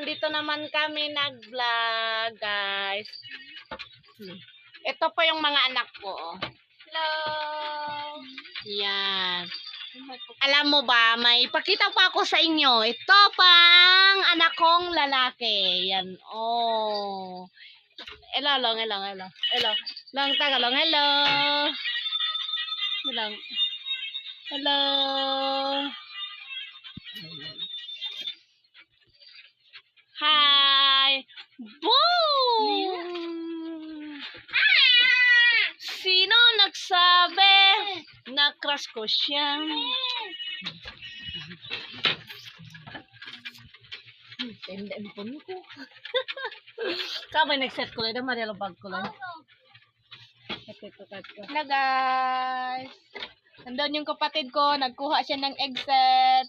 dito naman kami nag-vlog, guys. Ito po yung mga anak ko. Hello! Yan. Alam mo ba, may pakita pa ako sa inyo. Ito pang anak kong lalaki. Yan. Oh. Hello. Lang tagalong. Hello. Lang. Hello. Hi. Boom. Sino nagsabi na crush ko siya? Tenda ang phone ko. Kabay nag-set ko lang. Marialo bag ko lang. Hello guys! Nandun yung kapatid ko, nagkuha siya ng egg set.